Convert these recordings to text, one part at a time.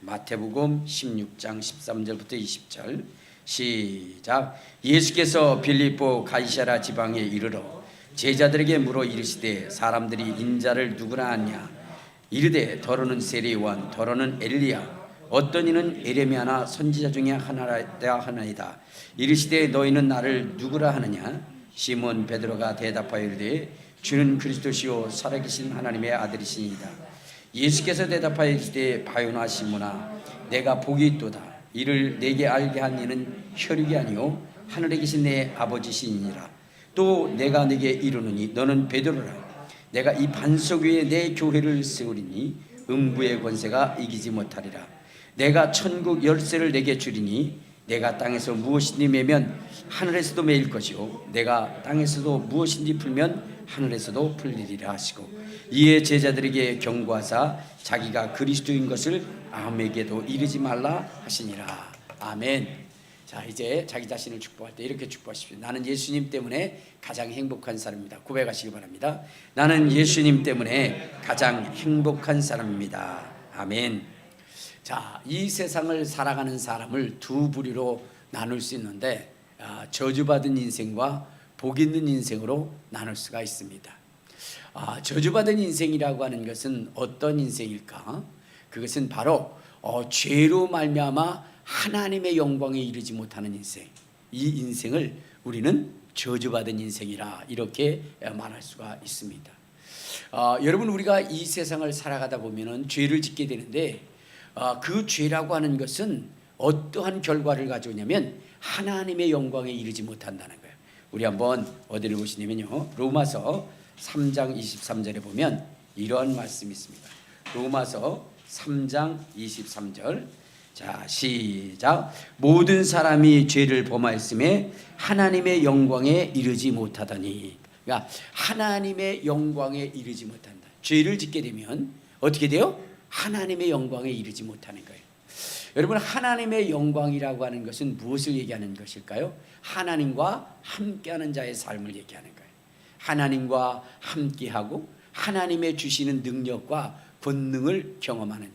마태복음 16장 13절부터 20절 시작. 예수께서 빌립보 가이사랴 지방에 이르러 제자들에게 물어 이르시되 사람들이 인자를 누구라 하냐. 이르되 더러는 세례요한, 더러는 엘리야, 어떤 이는 에레미야나 선지자 중에 하나라 하나이다. 이르시되 너희는 나를 누구라 하느냐. 시몬 베드로가 대답하여 이르되 주는 그리스도시요 살아계신 하나님의 아들이시니이다. 예수께서 대답하여 이르시되 바요나 시몬아, 내가 복이 있도다. 이를 내게 알게 한 이는 혈육이 아니요 하늘에 계신 내 아버지시니라. 또 내가 네게 이르노니 너는 베드로라. 내가 이 반석 위에 내 교회를 세우리니 음부의 권세가 이기지 못하리라. 내가 천국 열쇠를 내게 주리니 내가 땅에서 무엇이니 매면 하늘에서도 매일 것이요 내가 땅에서도 무엇인지 풀면 하늘에서도 풀리리라 하시고, 이에 제자들에게 경고하사 자기가 그리스도인 것을 아무에게도 이르지 말라 하시니라. 아멘. 자, 이제 자기 자신을 축복할 때 이렇게 축복하십시오. 나는 예수님 때문에 가장 행복한 사람입니다. 고백하시기 바랍니다. 나는 예수님 때문에 가장 행복한 사람입니다. 아멘. 자, 이 세상을 살아가는 사람을 두 부류로 나눌 수 있는데, 저주받은 인생과 복 있는 인생으로 나눌 수가 있습니다. 저주받은 인생이라고 하는 것은 어떤 인생일까? 그것은 바로 죄로 말미암아 하나님의 영광에 이르지 못하는 인생, 이 인생을 우리는 저주받은 인생이라 이렇게 말할 수가 있습니다. 여러분, 우리가 이 세상을 살아가다 보면은 죄를 짓게 되는데, 그 죄라고 하는 것은 어떠한 결과를 가져오냐면 하나님의 영광에 이르지 못한다는 거예요. 우리 한번 어디를 보시냐면요, 로마서 3장 23절에 보면 이러한 말씀이 있습니다. 로마서 3장 23절. 자, 시작. 모든 사람이 죄를 범하였음에 하나님의 영광에 이르지 못하다니. 그러니까 하나님의 영광에 이르지 못한다. 죄를 짓게 되면 어떻게 돼요? 하나님의 영광에 이르지 못하는 거예요. 여러분, 하나님의 영광이라고 하는 것은 무엇을 얘기하는 것일까요? 하나님과 함께하는 자의 삶을 얘기하는 거예요. 하나님과 함께하고 하나님의 주시는 능력과 권능을 경험하는,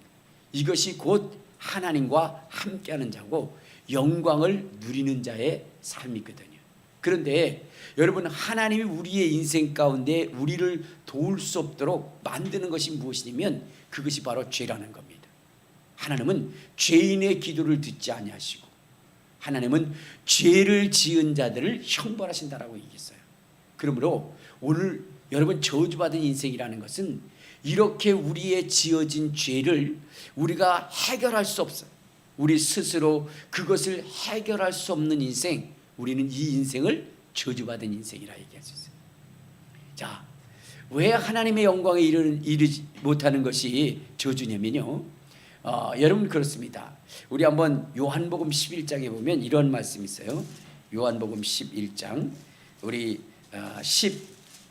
이것이 곧 하나님과 함께하는 자고 영광을 누리는 자의 삶이거든요. 그런데 여러분, 하나님이 우리의 인생 가운데 우리를 도울 수 없도록 만드는 것이 무엇이냐면 그것이 바로 죄라는 겁니다. 하나님은 죄인의 기도를 듣지 아니하시고 하나님은 죄를 지은 자들을 형벌하신다라고 얘기했어요. 그러므로 오늘 여러분, 저주받은 인생이라는 것은 이렇게 우리의 지어진 죄를 우리가 해결할 수 없어요. 우리 스스로 그것을 해결할 수 없는 인생, 우리는 이 인생을 저주받은 인생이라 얘기할 수 있어요. 자, 왜 하나님의 영광에 이르지 못하는 것이 저주냐면요, 여러분 그렇습니다. 우리 한번 요한복음 11장에 보면 이런 말씀이 있어요. 요한복음 11장 우리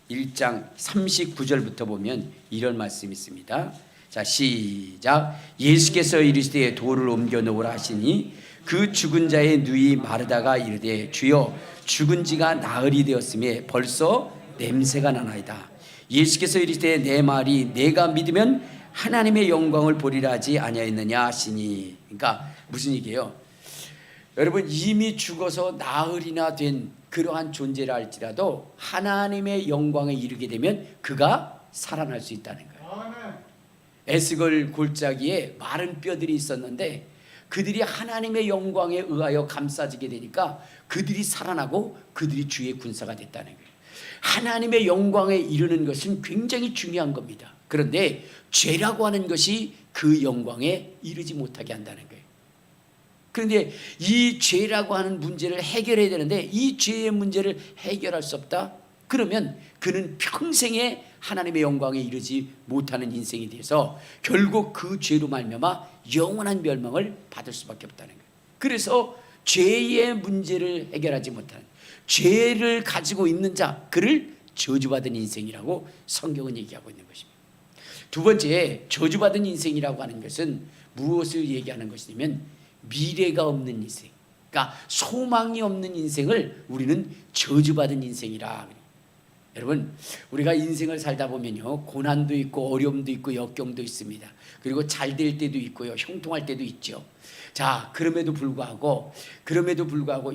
11장 39절부터 보면 이런 말씀이 있습니다. 자, 시작. 예수께서 이르시되 돌을 옮겨 놓으라 하시니 그 죽은 자의 누이 마르다가 이르되 주여 죽은 지가 나흘이 되었음에 벌써 냄새가 나나이다. 예수께서 이르시되 내 말이 내가 믿으면 하나님의 영광을 보리라 하지 아니하였느냐 하시니. 그러니까 무슨 얘기예요? 여러분, 이미 죽어서 나흘이나 된 그러한 존재라 할지라도 하나님의 영광에 이르게 되면 그가 살아날 수 있다는 거예요. 에스겔 골짜기에 마른 뼈들이 있었는데 그들이 하나님의 영광에 의하여 감싸지게 되니까 그들이 살아나고 그들이 주의 군사가 됐다는 거예요. 하나님의 영광에 이르는 것은 굉장히 중요한 겁니다. 그런데 죄라고 하는 것이 그 영광에 이르지 못하게 한다는 거예요. 그런데 이 죄라고 하는 문제를 해결해야 되는데 이 죄의 문제를 해결할 수 없다? 그러면 그는 평생에 하나님의 영광에 이르지 못하는 인생이 돼서 결국 그 죄로 말미암아 영원한 멸망을 받을 수밖에 없다는 거예요. 그래서 죄의 문제를 해결하지 못하는, 죄를 가지고 있는 자, 그를 저주받은 인생이라고 성경은 얘기하고 있는 것입니다. 두 번째, 저주받은 인생이라고 하는 것은 무엇을 얘기하는 것이냐면 미래가 없는 인생, 그러니까 소망이 없는 인생을 우리는 저주받은 인생이라. 여러분, 우리가 인생을 살다 보면요, 고난도 있고 어려움도 있고 역경도 있습니다. 그리고 잘 될 때도 있고요, 형통할 때도 있죠. 자, 그럼에도 불구하고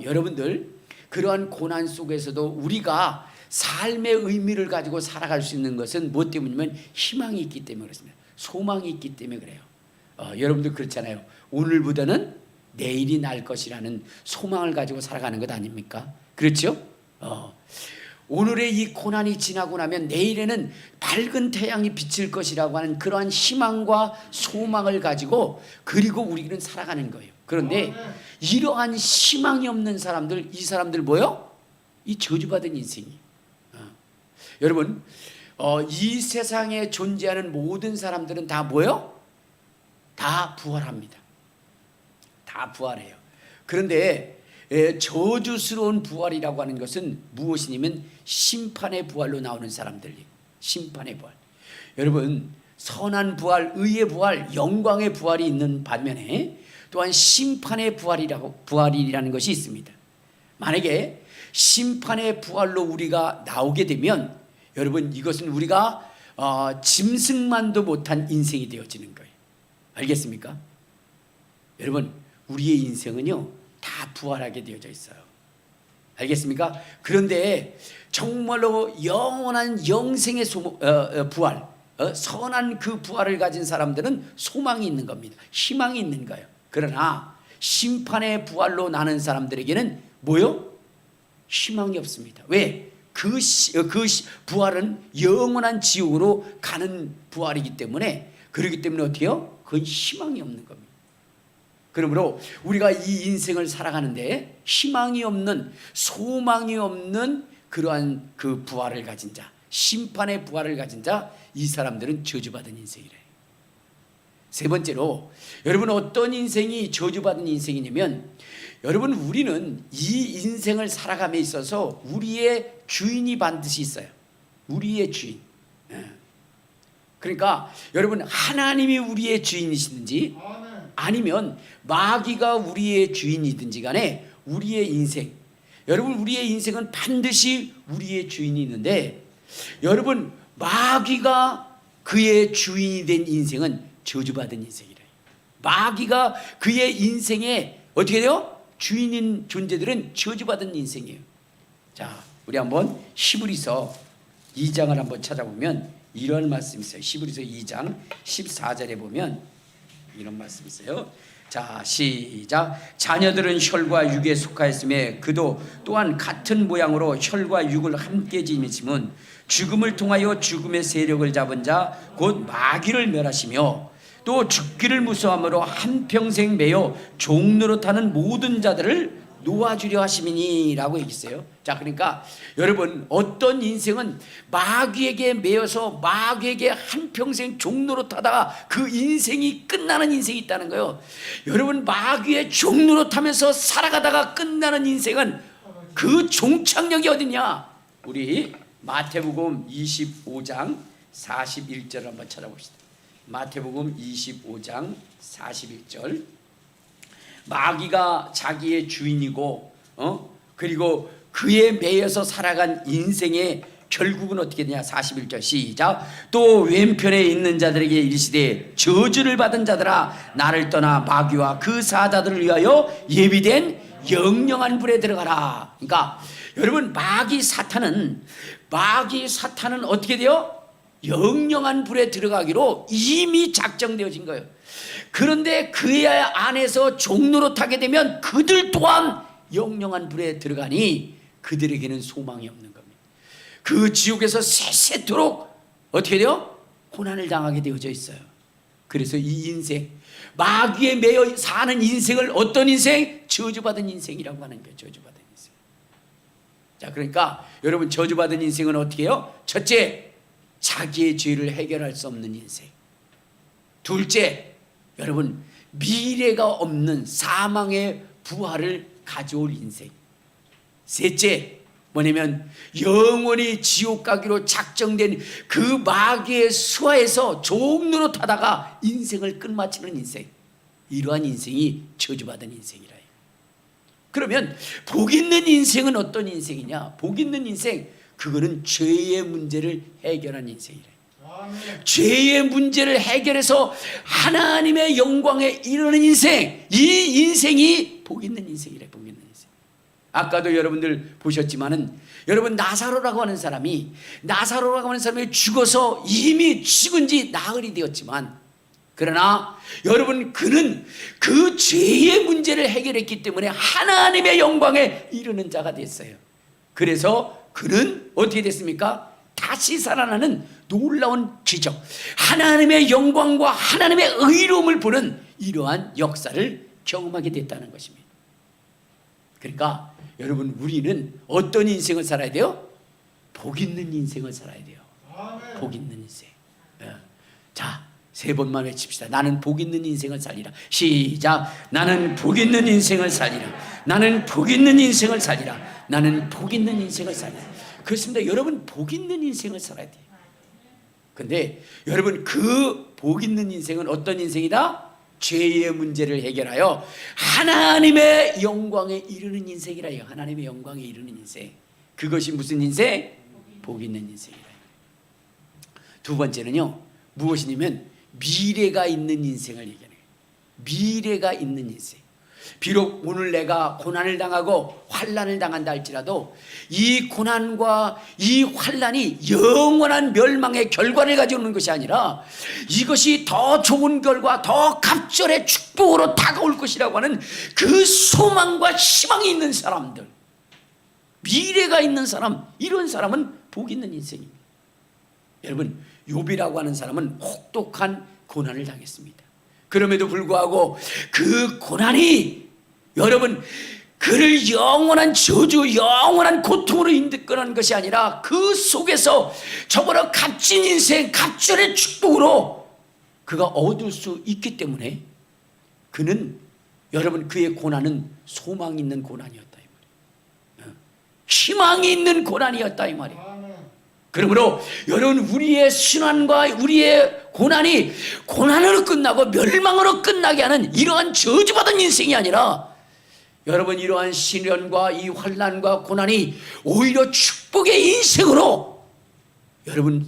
여러분들, 그러한 고난 속에서도 우리가 삶의 의미를 가지고 살아갈 수 있는 것은 무엇 때문이면 희망이 있기 때문에 그렇습니다. 소망이 있기 때문에 그래요. 여러분들 그렇잖아요. 오늘보다는 내일이 날 것이라는 소망을 가지고 살아가는 것 아닙니까? 그렇죠? 오늘의 이 고난이 지나고 나면 내일에는 밝은 태양이 비칠 것이라고 하는 그러한 희망과 소망을 가지고 그리고 우리는 살아가는 거예요. 그런데 이러한 희망이 없는 사람들, 이 사람들 뭐요? 이 저주받은 인생이. 여러분, 이 세상에 존재하는 모든 사람들은 다 뭐요? 다 부활합니다. 다 부활해요. 그런데 저주스러운 부활이라고 하는 것은 무엇이냐면 심판의 부활로 나오는 사람들이에요. 심판의 부활. 여러분, 선한 부활, 의의 부활, 영광의 부활이 있는 반면에 또한 심판의 부활이라는 것이 있습니다. 만약에 심판의 부활로 우리가 나오게 되면 여러분, 이것은 우리가 짐승만도 못한 인생이 되어지는 거예요. 알겠습니까? 여러분, 우리의 인생은요 다 부활하게 되어져 있어요. 알겠습니까? 그런데 정말로 영원한 영생의 부활, 선한 그 부활을 가진 사람들은 소망이 있는 겁니다. 희망이 있는 거예요. 그러나 심판의 부활로 나는 사람들에게는 뭐요? 희망이 없습니다. 왜? 그 부활은 영원한 지옥으로 가는 부활이기 때문에, 그렇기 때문에 어떻게 해요? 그건 희망이 없는 겁니다. 그러므로 우리가 이 인생을 살아가는데 희망이 없는, 소망이 없는 그러한 그 부활을 가진 자, 심판의 부활을 가진 자, 이 사람들은 저주받은 인생이래요. 세 번째로, 여러분 어떤 인생이 저주받은 인생이냐면, 여러분 우리는 이 인생을 살아감에 있어서 우리의 주인이 반드시 있어요. 우리의 주인. 그러니까 여러분, 하나님이 우리의 주인이시든지 아니면 마귀가 우리의 주인이든지 간에 우리의 인생, 여러분 우리의 인생은 반드시 우리의 주인이 있는데, 여러분 마귀가 그의 주인이 된 인생은 저주받은 인생이래요. 마귀가 그의 인생에 어떻게 돼요? 주인인 존재들은 저주받은 인생이에요. 자, 우리 한번 히브리서 2장을 한번 찾아보면 이런 말씀이 있어요. 히브리서 2장 14절에 보면 이런 말씀이 있어요. 자, 시작. 자녀들은 혈과 육에 속하였음에 그도 또한 같은 모양으로 혈과 육을 함께 지니심은 죽음을 통하여 죽음의 세력을 잡은 자 곧 마귀를 멸하시며 또 죽기를 무서함으로 한평생 매여 종노릇하는 모든 자들을 놓아주려 하심이니라고 얘기했어요. 자, 그러니까 여러분 어떤 인생은 마귀에게 매여서 마귀에게 한평생 종노릇하다가 그 인생이 끝나는 인생이 있다는 거예요. 여러분 마귀의 종노릇하면서 살아가다가 끝나는 인생은 그 종착역이 어디냐? 우리 마태복음 25장 41절 한번 찾아봅시다. 마태복음 25장 41절. 마귀가 자기의 주인이고 그리고 그에 매여서 살아간 인생의 결국은 어떻게 되냐? 41절 시작. 또 왼편에 있는 자들에게 이르시되 저주를 받은 자들아 나를 떠나 마귀와 그 사자들을 위하여 예비된 영영한 불에 들어가라. 그러니까 여러분 마귀 사탄은 어떻게 돼요? 영영한 불에 들어가기로 이미 작정되어진 거예요. 그런데 그의 안에서 종노릇하게 되면 그들 또한 영영한 불에 들어가니 그들에게는 소망이 없는 겁니다. 그 지옥에서 세세토록 어떻게 돼요? 고난을 당하게 되어져 있어요. 그래서 이 인생, 마귀에 매여 사는 인생을 어떤 인생? 저주받은 인생이라고 하는 거예요. 저주받은 인생. 자, 그러니까 여러분 저주받은 인생은 어떻게 해요? 첫째, 자기의 죄를 해결할 수 없는 인생. 둘째, 여러분 미래가 없는 사망의 부활을 가져올 인생. 셋째, 뭐냐면 영원히 지옥 가기로 작정된 그 마귀의 수하에서 종노릇하다가 인생을 끝마치는 인생. 이러한 인생이 저주받은 인생이라 해요. 그러면 복 있는 인생은 어떤 인생이냐? 복 있는 인생, 그거는 죄의 문제를 해결한 인생이래. 죄의 문제를 해결해서 하나님의 영광에 이르는 인생, 이 인생이 복 있는 인생이래. 복 있는 인생. 아까도 여러분들 보셨지만은, 여러분 나사로라고 하는 사람이 죽어서 이미 죽은 지 나흘이 되었지만, 그러나 여러분 그는 그 죄의 문제를 해결했기 때문에 하나님의 영광에 이르는 자가 됐어요. 그래서 그는 어떻게 됐습니까? 다시 살아나는 놀라운 기적, 하나님의 영광과 하나님의 의로움을 보는 이러한 역사를 경험하게 됐다는 것입니다. 그러니까 여러분, 우리는 어떤 인생을 살아야 돼요? 복 있는 인생을 살아야 돼요. 복 있는 인생. 자, 3번만 외칩시다. 나는 복 있는 인생을 살리라. 시작. 나는 복 있는 인생을 살리라. 나는 복 있는 인생을 살리라. 나는 복 있는 인생을 살리라. 그렇습니다. 여러분, 복 있는 인생을 살아야 돼요. 근데 여러분, 그 복 있는 인생은 어떤 인생이다? 죄의 문제를 해결하여 하나님의 영광에 이르는 인생이라요. 하나님의 영광에 이르는 인생. 그것이 무슨 인생? 복 있는 인생이라요. 두 번째는요, 무엇이냐면 미래가 있는 인생을 얘기해요. 미래가 있는 인생. 비록 오늘 내가 고난을 당하고 환난을 당한다 할지라도 이 고난과 이 환난이 영원한 멸망의 결과를 가져오는 것이 아니라 이것이 더 좋은 결과, 더 갑절의 축복으로 다가올 것이라고 하는 그 소망과 희망이 있는 사람들, 미래가 있는 사람, 이런 사람은 복 있는 인생입니다. 여러분, 욥이라고 하는 사람은 혹독한 고난을 당했습니다. 그럼에도 불구하고 그 고난이 여러분 그를 영원한 저주, 영원한 고통으로 이끌어낸 것이 아니라 그 속에서 저거로 값진 인생, 갑절의 축복으로 그가 얻을 수 있기 때문에 그는, 여러분, 그의 고난은 소망이 있는 고난이었다 이 말이에요. 희망이 있는 고난이었다 이 말이에요. 그러므로 여러분, 우리의 신앙과 우리의 고난이 고난으로 끝나고 멸망으로 끝나게 하는 이러한 저주받은 인생이 아니라, 여러분, 이러한 시련과 이 환난과 고난이 오히려 축복의 인생으로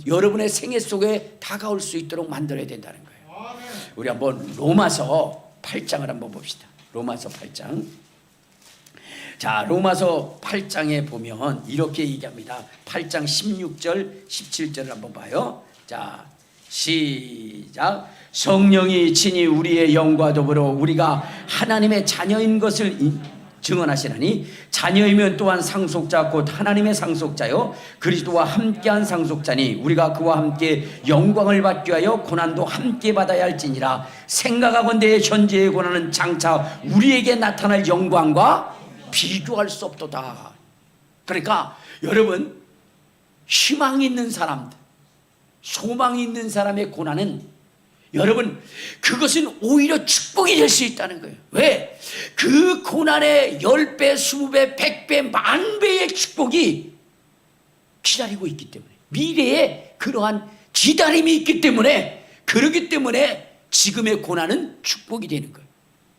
여러분의 생애 속에 다가올 수 있도록 만들어야 된다는 거예요. 우리 한번 로마서 8장을 한번 봅시다. 로마서 8장. 자, 로마서 8장에 보면 이렇게 얘기합니다. 8장 16절 17절을 한번 봐요. 자, 시작. 성령이 친히 우리의 영과 더불어 우리가 하나님의 자녀인 것을 증언하시나니, 자녀이면 또한 상속자 곧 하나님의 상속자요 그리스도와 함께한 상속자니, 우리가 그와 함께 영광을 받기 위하여 고난도 함께 받아야 할지니라. 생각하건대 현재의 고난은 장차 우리에게 나타날 영광과 비교할 수 없도다. 그러니까 여러분, 희망이 있는 사람들, 소망이 있는 사람의 고난은 여러분, 그것은 오히려 축복이 될 수 있다는 거예요. 왜? 그 고난의 10배, 20배, 100배, 만배의 축복이 기다리고 있기 때문에, 미래에 그러한 기다림이 있기 때문에, 그러기 때문에 지금의 고난은 축복이 되는 거예요.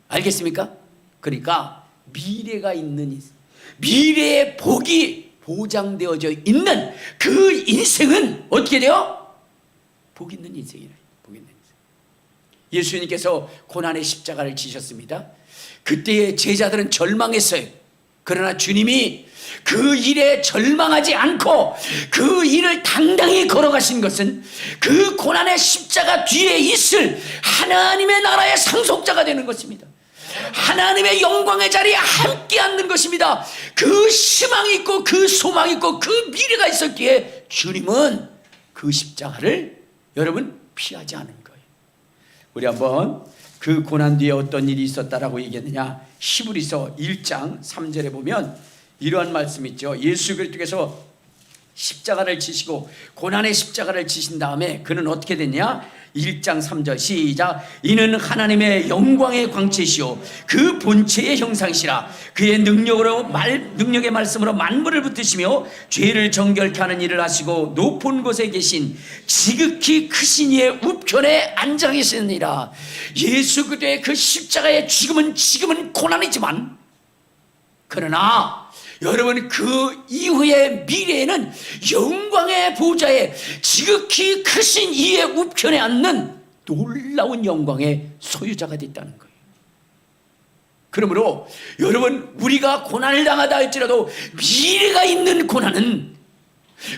알겠습니까? 그러니까 미래가 있는, 미래의 복이 보장되어져 있는 그 인생은 어떻게 돼요? 복 있는 인생이래요. 복 있는 인생. 예수님께서 고난의 십자가를 지셨습니다. 그때의 제자들은 절망했어요. 그러나 주님이 그 일에 절망하지 않고 그 일을 당당히 걸어가신 것은 그 고난의 십자가 뒤에 있을 하나님의 나라의 상속자가 되는 것입니다. 하나님의 영광의 자리에 함께 앉는 것입니다. 그 희망이 있고 그 소망이 있고 그 미래가 있었기에 주님은 그 십자가를 여러분 피하지 않은 거예요. 우리 한번 그 고난 뒤에 어떤 일이 있었다라고 얘기했느냐, 히브리서 1장 3절에 보면 이러한 말씀이 있죠. 예수 그리스도께서 십자가를 지시고 고난의 십자가를 지신 다음에 그는 어떻게 됐냐? 1장 3절 시작. 이는 하나님의 영광의 광채시오 그 본체의 형상이시라. 그의 능력의 말씀으로 만물을 붙드시며 죄를 정결케 하는 일을 하시고 높은 곳에 계신 지극히 크신 이의 우편에 앉아 계시느니라. 예수 그리스도의 그 십자가의 죽음은 지금은 고난이지만, 그러나 여러분 그 이후의 미래에는 영광의 보좌에 지극히 크신 이의 우편에 앉는 놀라운 영광의 소유자가 됐다는 거예요. 그러므로 여러분 우리가 고난을 당하다 할지라도 미래가 있는 고난은,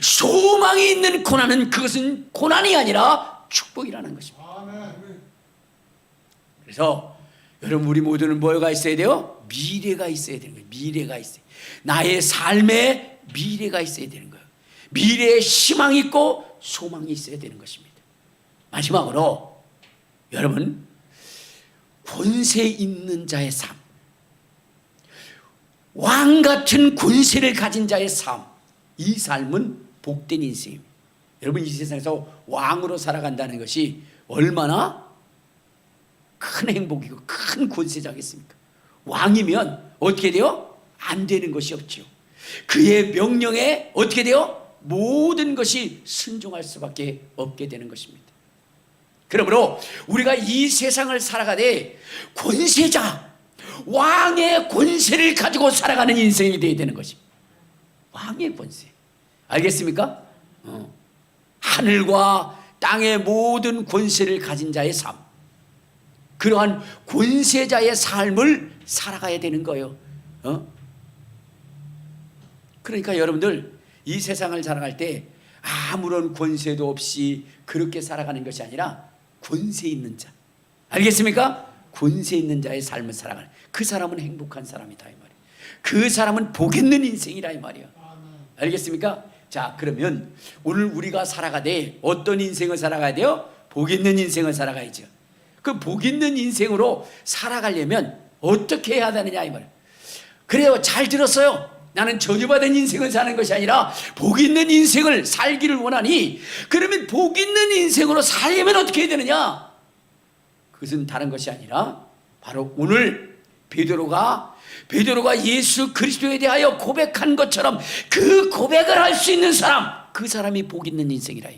소망이 있는 고난은, 그것은 고난이 아니라 축복이라는 것입니다. 그래서 여러분 우리 모두는 뭐가 있어야 돼요? 미래가 있어야 되는 거예요. 미래가 있어요. 나의 삶에 미래가 있어야 되는 거예요. 미래에 희망이 있고 소망이 있어야 되는 것입니다. 마지막으로 여러분, 권세 있는 자의 삶, 왕 같은 권세를 가진 자의 삶, 이 삶은 복된 인생입니다. 여러분 이 세상에서 왕으로 살아간다는 것이 얼마나 큰 행복이고 큰 권세자겠습니까? 왕이면 어떻게 돼요? 안 되는 것이 없죠. 그의 명령에 어떻게 돼요? 모든 것이 순종할 수밖에 없게 되는 것입니다. 그러므로 우리가 이 세상을 살아가되 권세자, 왕의 권세를 가지고 살아가는 인생이 되어야 되는 것입니다. 왕의 권세, 알겠습니까? 하늘과 땅의 모든 권세를 가진 자의 삶, 그러한 권세자의 삶을 살아가야 되는 거예요. 그러니까 여러분들 이 세상을 살아갈 때 아무런 권세도 없이 그렇게 살아가는 것이 아니라 권세 있는 자, 알겠습니까? 권세 있는 자의 삶을 살아가는, 그 사람은 행복한 사람이다 이 말이에요. 그 사람은 복 있는 인생이라 이 말이에요. 알겠습니까? 자, 그러면 오늘 우리가 살아가되 어떤 인생을 살아가야 돼요? 복 있는 인생을 살아가야죠. 그 복 있는 인생으로 살아가려면 어떻게 해야 되느냐 이 말이에요. 그래요, 잘 들었어요. 나는 저주받은 인생을 사는 것이 아니라 복 있는 인생을 살기를 원하니, 그러면 복 있는 인생으로 살려면 어떻게 해야 되느냐? 그것은 다른 것이 아니라 바로 오늘 베드로가 예수 그리스도에 대하여 고백한 것처럼 그 고백을 할 수 있는 사람, 그 사람이 복 있는 인생이라.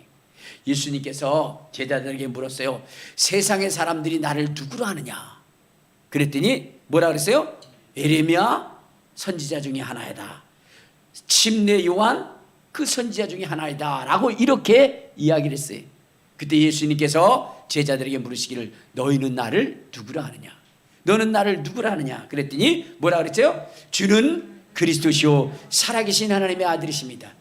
예수님께서 제자들에게 물었어요. 세상의 사람들이 나를 누구로 아느냐? 그랬더니 뭐라 그랬어요? 에레미야 선지자 중에 하나이다, 침례 요한 그 선지자 중에 하나이다 라고 이렇게 이야기를 했어요. 그때 예수님께서 제자들에게 물으시기를 너희는 나를 누구라 하느냐? 너는 나를 누구라 하느냐? 그랬더니 뭐라 그랬어요? 주는 그리스도시요 살아계신 하나님의 아들이십니다.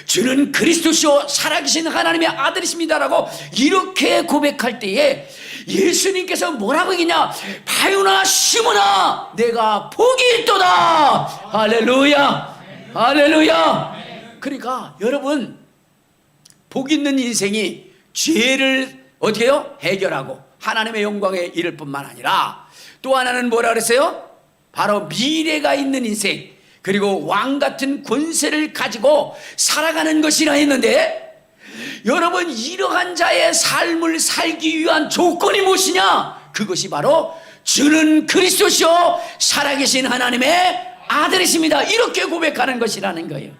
주는 그리스도시요 살아계신 하나님의 아들이십니다라고 이렇게 고백할 때에 예수님께서 뭐라고 했냐? 바요나 시몬아 내가 복이 있도다. 할렐루야, 할렐루야. 그러니까 여러분, 복 있는 인생이 죄를 어떻게 해요? 해결하고 하나님의 영광에 이를 뿐만 아니라 또 하나는 뭐라 그랬어요? 바로 미래가 있는 인생, 그리고 왕 같은 권세를 가지고 살아가는 것이라 했는데, 여러분 이러한 자의 삶을 살기 위한 조건이 무엇이냐? 그것이 바로 주는 그리스도시요 살아계신 하나님의 아들이십니다, 이렇게 고백하는 것이라는 거예요.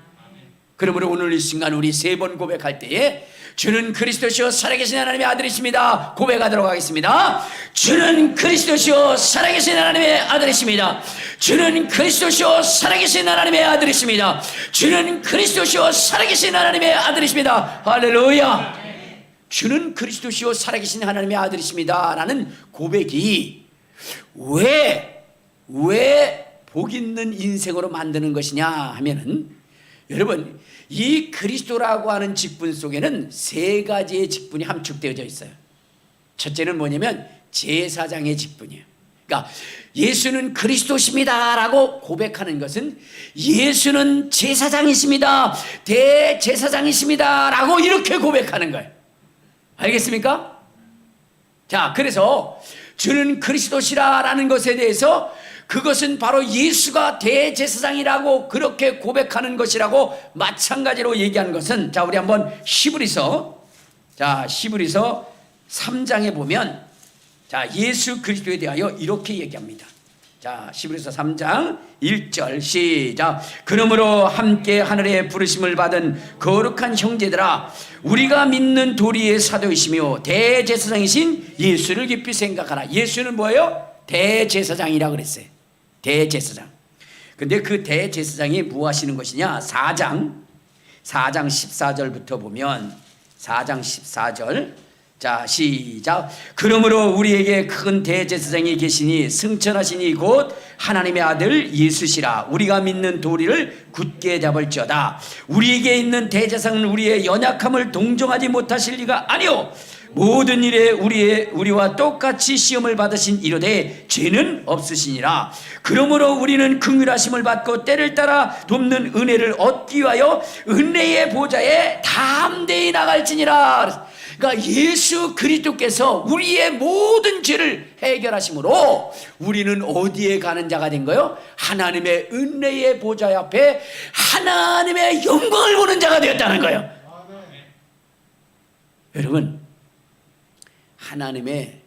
그러므로 오늘 이 순간 우리 3번 고백할 때에 주는 그리스도시요 살아계신 하나님의 아들이십니다 고백하도록 하겠습니다. 주는 그리스도시요 살아계신 하나님의 아들이십니다. 주는 그리스도시요 살아계신 하나님의 아들이십니다. 주는 그리스도시요 살아계신 하나님의 아들이십니다. 할렐루야. 주는 그리스도시요 살아계신 하나님의 아들이십니다 라는 고백이 왜 복 있는 인생으로 만드는 것이냐 하면은, 여러분 이 그리스도라고 하는 직분 속에는 3가지의 직분이 함축되어져 있어요. 첫째는 뭐냐면 제사장의 직분이에요. 그러니까 예수는 그리스도십니다 라고 고백하는 것은 예수는 제사장이십니다, 대제사장이십니다 라고 이렇게 고백하는 거예요. 알겠습니까? 자, 그래서 주는 그리스도시라라는 것에 대해서 그것은 바로 예수가 대제사장이라고 그렇게 고백하는 것이라고 마찬가지로 얘기하는 것은, 자 우리 한번 히브리서 3장에 보면 자 예수 그리스도에 대하여 이렇게 얘기합니다. 자 히브리서 3장 1절 시작. 그러므로 함께 하늘에 부르심을 받은 거룩한 형제들아, 우리가 믿는 도리의 사도이시며 대제사장이신 예수를 깊이 생각하라. 예수는 뭐예요? 대제사장이라고 그랬어요. 대제사장. 근데 그 대제사장이 뭐 하시는 것이냐? 4장 14절부터 보면 4장 14절. 자, 시작. 그러므로 우리에게 큰 대제사장이 계시니 승천하시니 곧 하나님의 아들 예수시라. 우리가 믿는 도리를 굳게 잡을지어다. 우리에게 있는 대제사장은 우리의 연약함을 동정하지 못하실 리가 아니오. 모든 일에 우리와 똑같이 시험을 받으신 이로되 죄는 없으시니라. 그러므로 우리는 긍휼하심을 받고 때를 따라 돕는 은혜를 얻기 위하여 은혜의 보좌에 담대히 나갈지니라. 그러니까 예수 그리스도께서 우리의 모든 죄를 해결하심으로 우리는 어디에 가는 자가 된 거예요? 하나님의 은혜의 보좌 앞에 하나님의 영광을 보는 자가 되었다는 거예요. 여러분, 하나님의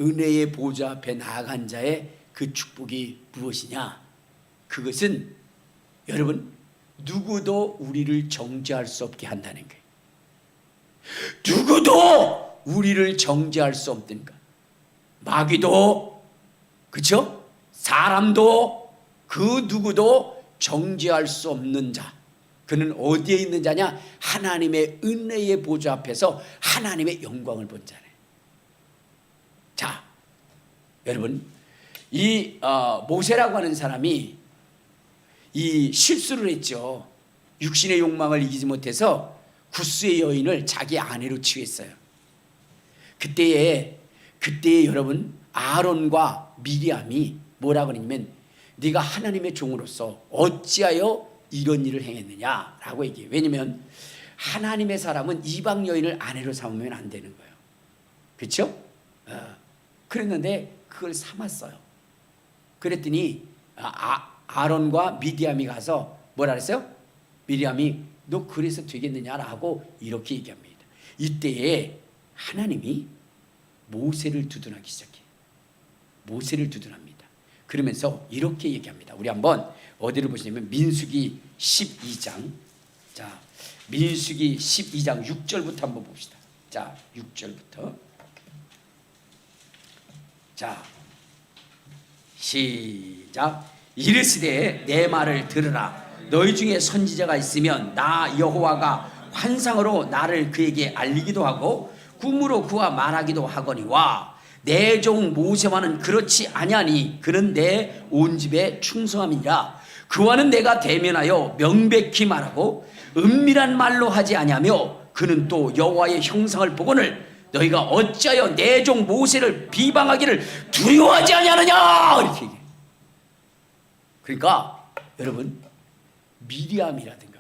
은혜의 보좌 앞에 나아간 자의 그 축복이 무엇이냐? 그것은 여러분, 누구도 우리를 정죄할 수 없게 한다는 거예요. 누구도 우리를 정죄할 수 없는 것. 마귀도, 그렇죠? 사람도, 그 누구도 정죄할 수 없는 자. 그는 어디에 있는 자냐? 하나님의 은혜의 보좌 앞에서 하나님의 영광을 본 자네. 자, 여러분, 이 모세라고 하는 사람이 이 실수를 했죠. 육신의 욕망을 이기지 못해서 구스의 여인을 자기 아내로 취했어요. 그때에 여러분, 아론과 미리암이 뭐라고 하냐면, 네가 하나님의 종으로서 어찌하여 이런 일을 행했느냐라고 얘기해요. 왜냐하면 하나님의 사람은 이방 여인을 아내로 삼으면 안 되는 거예요. 그렇죠? 그랬는데 그걸 삼았어요. 그랬더니 아론과 미디암이 가서 뭐라 그랬어요? 미리암이 너 그래서 되겠느냐라고 이렇게 얘기합니다. 이때에 하나님이 모세를 두둔하기 시작해요. 모세를 두둔합니다. 그러면서 이렇게 얘기합니다. 우리 한번 어디를 보시냐면 민수기 12장. 자, 민수기 12장 6절부터 한번 봅시다. 자, 6절부터. 자, 시작. 이르시되 내 말을 들으라. 너희 중에 선지자가 있으면 나 여호와가 환상으로 나를 그에게 알리기도 하고 꿈으로 그와 말하기도 하거니와 내 종 모세와는 그렇지 아니하니 그는 내 온 집에 충성함이니라. 그와는 내가 대면하여 명백히 말하고 은밀한 말로 하지 아니하며 그는 또 여호와의 형상을 보거늘 너희가 어찌하여 내 종 모세를 비방하기를 두려워하지 아니하느냐 이렇게 얘기해요. 그러니까 여러분, 미리암이라든가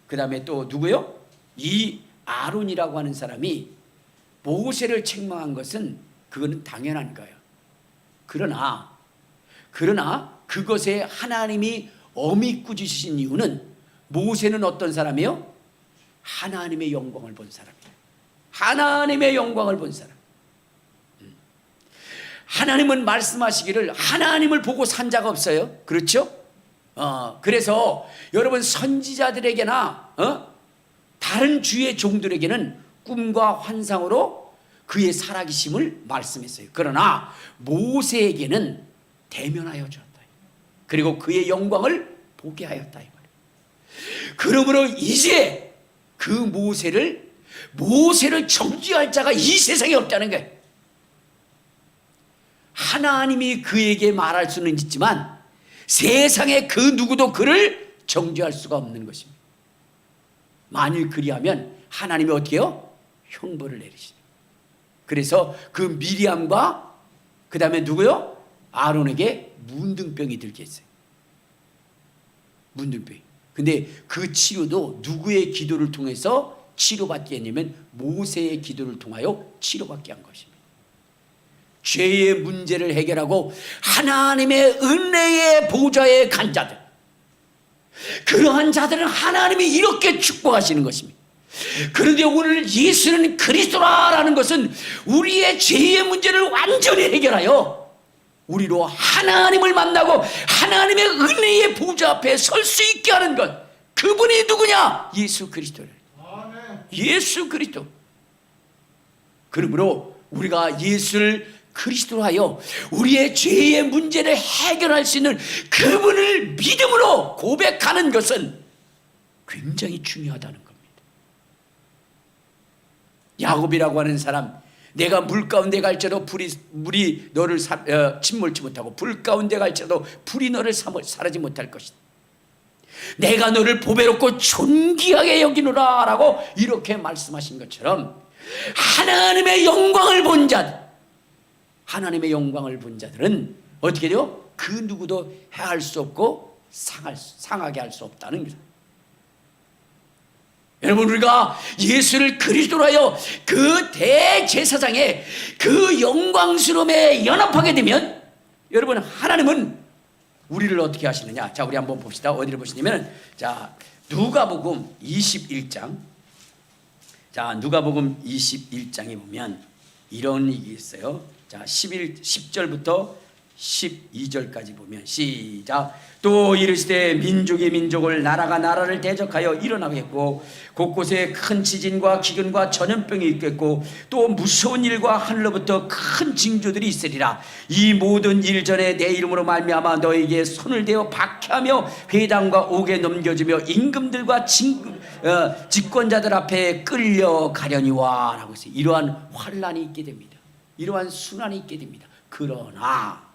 그 다음에 또 누구요? 이 아론이라고 하는 사람이 모세를 책망한 것은 그거는 당연한 거예요. 그러나 그것에 하나님이 엄히 꾸짖으신 이유는 모세는 어떤 사람이에요? 하나님의 영광을 본 사람이에요. 하나님의 영광을 본 사람. 하나님은 말씀하시기를 하나님을 보고 산 자가 없어요. 그렇죠? 그래서 여러분 선지자들에게나 다른 주의 종들에게는 꿈과 환상으로 그의 살아계심을 말씀했어요. 그러나 모세에게는 대면하여 주었다. 그리고 그의 영광을 보게 하였다. 그러므로 이제 그 모세를 정죄할 자가 이 세상에 없다는 거예요. 하나님이 그에게 말할 수는 있지만 세상에 그 누구도 그를 정죄할 수가 없는 것입니다. 만일 그리하면 하나님이 어떻게 해요? 형벌을 내리시죠. 그래서 그 미리암과 그 다음에 누구요? 아론에게 문둥병이 들게 했어요. 문둥병. 근데 그 치료도 누구의 기도를 통해서 치료받게 했냐면 모세의 기도를 통하여 치료받게 한 것입니다. 죄의 문제를 해결하고 하나님의 은혜의 보좌에 간 자들, 그러한 자들은 하나님이 이렇게 축복하시는 것입니다. 그런데 오늘 예수는 그리스도라는 것은 우리의 죄의 문제를 완전히 해결하여 우리로 하나님을 만나고 하나님의 은혜의 보좌 앞에 설 수 있게 하는 것. 그분이 누구냐? 예수 그리스도를. 예수 그리스도. 그러므로 우리가 예수를 그리스도로 하여 우리의 죄의 문제를 해결할 수 있는 그분을 믿음으로 고백하는 것은 굉장히 중요하다는 겁니다. 야곱이라고 하는 사람, 내가 물 가운데 갈지라도 물이 너를 침몰치 못하고 불 가운데 갈지라도 불이 너를 사르지 못할 것이다. 내가 너를 보배롭고 존귀하게 여기노라 라고 이렇게 말씀하신 것처럼 하나님의 영광을 본 자들, 하나님의 영광을 본 자들은 어떻게 돼요? 그 누구도 해할 수 없고 상하게 할 수 없다는 거죠. 여러분, 우리가 예수를 그리스도로 하여 그 대제사장의 그 영광스러움에 연합하게 되면 여러분, 하나님은 우리를 어떻게 하시느냐? 자, 우리 한번 봅시다. 어디를 보시냐면, 자, 누가복음 21장. 자, 누가복음 21장에 보면 이런 얘기 있어요. 자, 10절부터 12절까지 보면 시작. 또 이르시되 민족이 민족을, 나라가 나라를 대적하여 일어나겠고 곳곳에 큰 지진과 기근과 전염병이 있겠고 또 무서운 일과 하늘로부터 큰 징조들이 있으리라. 이 모든 일 전에 내 이름으로 말미암아 너에게 손을 대어 박해하며 회당과 옥에 넘겨주며 임금들과 집권자들 앞에 끌려가려니와 라고 했어요. 이러한 환란이 있게 됩니다. 이러한 순환이 있게 됩니다. 그러나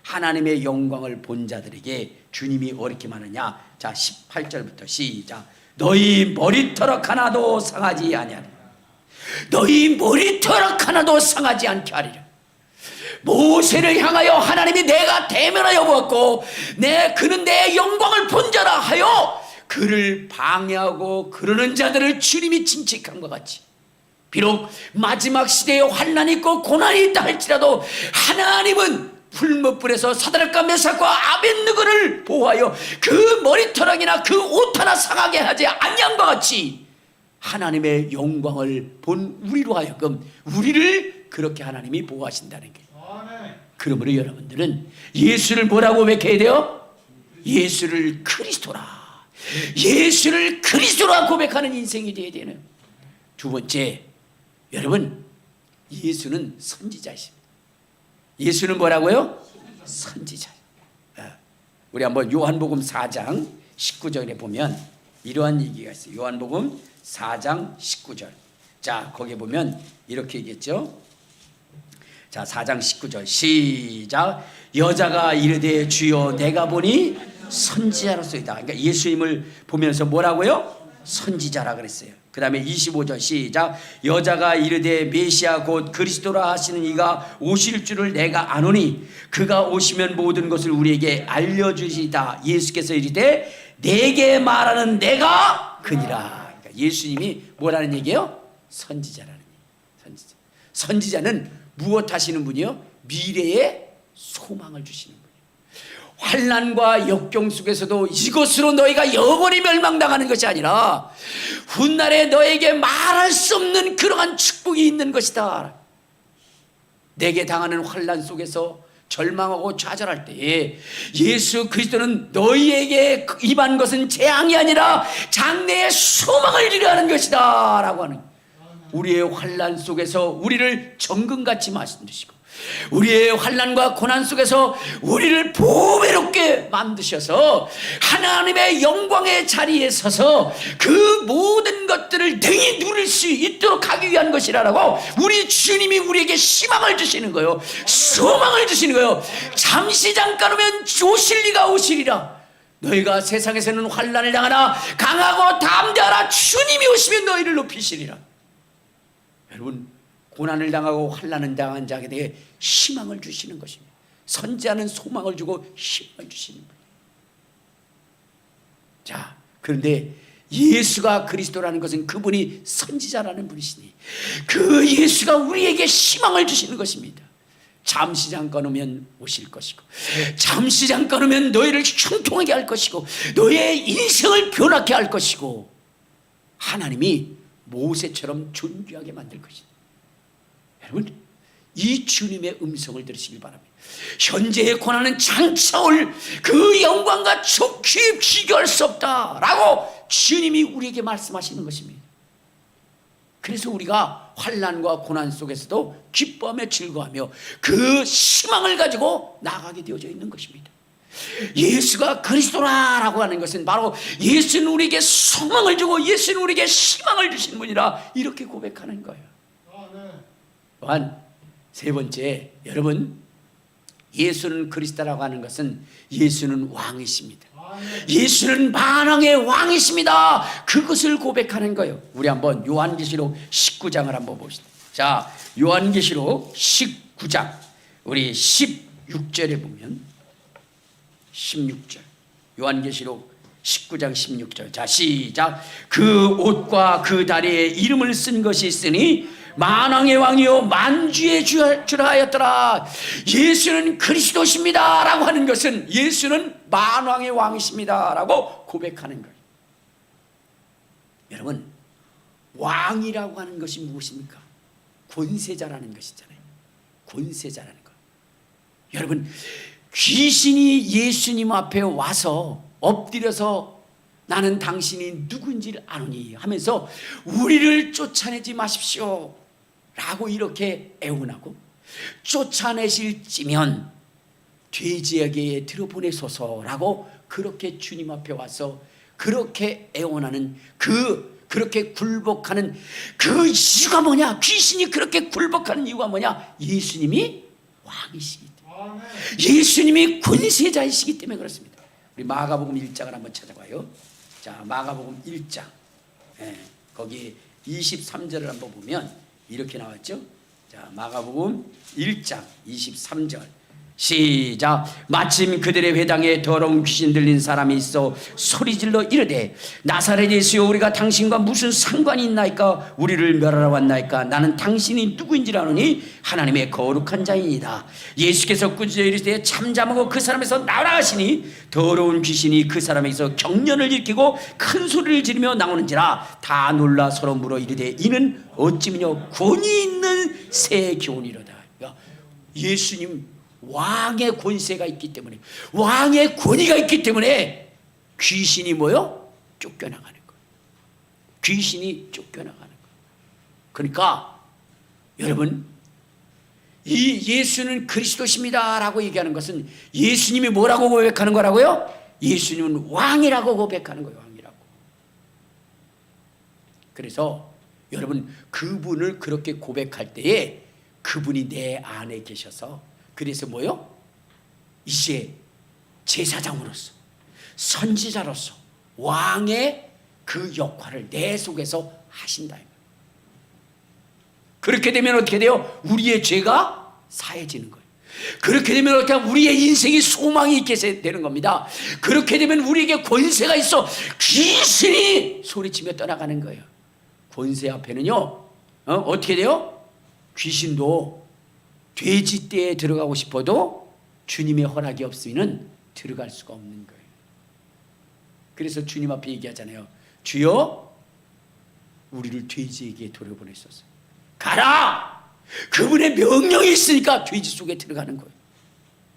하나님의 영광을 본 자들에게 주님이 어떻게 말하냐? 자, 18절부터 시작. 너희 머리털럭 하나도 상하지 아니하리라. 너희 머리털럭 하나도 상하지 않게 하리라. 모세를 향하여 하나님이 내가 대면하여 보았고 그는 내 영광을 본 자라 하여 그를 방해하고 그러는 자들을 주님이 징책한 것 같이, 비록 마지막 시대에 환난이 있고 고난이 있다 할지라도 하나님은 풀무불에서 사드락과 메삭과 아벳느고를 보호하여 그 머리털락이나 그 옷 하나 상하게 하지 아니한 것 같이 하나님의 영광을 본 우리로 하여금 우리를 그렇게 하나님이 보호하신다는 거예요. 그러므로 여러분들은 예수를 뭐라고 고백해야 돼요? 예수를 그리스도라, 예수를 그리스도라 고백하는 인생이 되어야 되는. 두 번째, 여러분, 예수는 선지자이십니다. 예수는 뭐라고요? 선지자. 우리 한번 요한복음 4장 19절에 보면 이러한 얘기가 있어요. 요한복음 4장 19절. 자, 거기에 보면 이렇게 얘기했죠. 자, 4장 19절 시작. 여자가 이르되 주여 내가 보니 선지자로서이다. 그러니까 예수님을 보면서 뭐라고요? 선지자라 그랬어요. 그 다음에 25절 시작. 여자가 이르되 메시아 곧 그리스도라 하시는 이가 오실 줄을 내가 아노니 그가 오시면 모든 것을 우리에게 알려주시다. 예수께서 이르되 내게 말하는 내가 그니라. 그러니까 예수님이 뭐라는 얘기예요? 선지자라는 얘기예요. 선지자는 무엇 하시는 분이요? 미래의 소망을 주시는 분이에요. 환난과 역경 속에서도 이것으로 너희가 영원히 멸망당하는 것이 아니라 훗날에 너에게 말할 수 없는 그러한 축복이 있는 것이다. 내게 당하는 환난 속에서 절망하고 좌절할 때에 예수 그리스도는 너희에게 임한 것은 재앙이 아니라 장래의 소망을 이루려 하는 것이다 라고 하는, 우리의 환난 속에서 우리를 정금같이 말씀주시고 우리의 환난과 고난 속에서 우리를 보배롭게 만드셔서 하나님의 영광의 자리에 서서 그 모든 것들을 능히 누릴 수 있도록 하기 위한 것이라고 우리 주님이 우리에게 희망을 주시는 거예요. 소망을 주시는 거예요. 잠시 잠깐 오면 오실리가 오시리라. 너희가 세상에서는 환난을 당하나 강하고 담대하라. 주님이 오시면 너희를 높이시리라. 여러분, 고난을 당하고 환난을 당한 자에게 대해 희망을 주시는 것입니다. 선지자는 소망을 주고 희망을 주시는 분이에요. 자, 그런데 예수가 그리스도라는 것은 그분이 선지자라는 분이시니 그 예수가 우리에게 희망을 주시는 것입니다. 잠시 잠깐 오면 오실 것이고 잠시 잠깐 오면 너희를 형통하게 할 것이고 너의 인생을 변하게 할 것이고 하나님이 모세처럼 존귀하게 만들 것이다. 여러분, 이 주님의 음성을 들으시길 바랍니다. 현재의 고난은 장차 올 그 영광과 좋게 비교할 수 없다라고 주님이 우리에게 말씀하시는 것입니다. 그래서 우리가 환난과 고난 속에서도 기뻐하며 즐거워하며 그 희망을 가지고 나아가게 되어져 있는 것입니다. 예수가 그리스도라라고 하는 것은 바로 예수는 우리에게 소망을 주고 예수는 우리에게 희망을 주신 분이라 이렇게 고백하는 거예요. 또한 세 번째, 여러분, 예수는 그리스도라고 하는 것은 예수는 왕이십니다. 예수는 만왕의 왕이십니다. 그것을 고백하는 거예요. 우리 한번 요한계시록 19장을 한번 봅시다. 자, 요한계시록 19장 우리 16절에 보면 16절, 요한계시록 19장 16절. 자, 시작. 그 옷과 그 다리에 이름을 쓴 것이 있으니 만왕의 왕이요 만주의 주라 하였더라. 예수는 그리스도십니다 라고 하는 것은 예수는 만왕의 왕이십니다 라고 고백하는 거예요. 여러분, 왕이라고 하는 것이 무엇입니까? 권세자라는 것이잖아요. 권세자라는 것. 여러분, 귀신이 예수님 앞에 와서 엎드려서 나는 당신이 누군지를 아노니 하면서 우리를 쫓아내지 마십시오 라고 이렇게 애원하고, 쫓아내실지면 돼지에게 들어보내소서라고 그렇게 주님 앞에 와서 그렇게 애원하는 그렇게 굴복하는 그 이유가 뭐냐? 귀신이 그렇게 굴복하는 이유가 뭐냐? 예수님이 왕이시기 때문에, 예수님이 권세자이시기 때문에 그렇습니다. 우리 마가복음 1장을 한번 찾아봐요. 자, 마가복음 1장, 거기 23절을 한번 보면 이렇게 나왔죠. 자, 마가복음 1장 23절 시작. 마침 그들의 회당에 더러운 귀신 들린 사람이 있어 소리질러 이르되 나사렛 예수여, 우리가 당신과 무슨 상관이 있나이까? 우리를 멸하러 왔나이까? 나는 당신이 누구인지를 아노니 하나님의 거룩한 자이니이다. 예수께서 꾸짖어 이르시되 잠잠하고 그 사람에서 나오라 하시니 더러운 귀신이 그 사람에게서 경련을 일으키고 큰 소리를 지르며 나오는지라 다 놀라 서로 물어 이르되 이는 어찌미뇨 권위 있는 새 교훈이로다. 예수님 왕의 권세가 있기 때문에, 왕의 권위가 있기 때문에 귀신이 뭐요? 쫓겨나가는 거예요. 귀신이 쫓겨나가는 거예요. 그러니까 여러분, 이 예수는 그리스도십니다 라고 얘기하는 것은 예수님이 뭐라고 고백하는 거라고요? 예수님은 왕이라고 고백하는 거예요. 왕이라고. 그래서 여러분, 그분을 그렇게 고백할 때에 그분이 내 안에 계셔서, 그래서 뭐요? 이제 제사장으로서, 선지자로서 왕의 그 역할을 내 속에서 하신다. 그렇게 되면 어떻게 돼요? 우리의 죄가 사해지는 거예요. 그렇게 되면 어떻게 하면 우리의 인생이 소망이 있게 되는 겁니다. 그렇게 되면 우리에게 권세가 있어 귀신이 소리치며 떠나가는 거예요. 권세 앞에는요, 어떻게 돼요? 귀신도 돼지떼에 들어가고 싶어도 주님의 허락이 없으면 들어갈 수가 없는 거예요. 그래서 주님 앞에 얘기하잖아요. 주여, 우리를 돼지에게 돌려보내소서. 가라! 그분의 명령이 있으니까 돼지 속에 들어가는 거예요.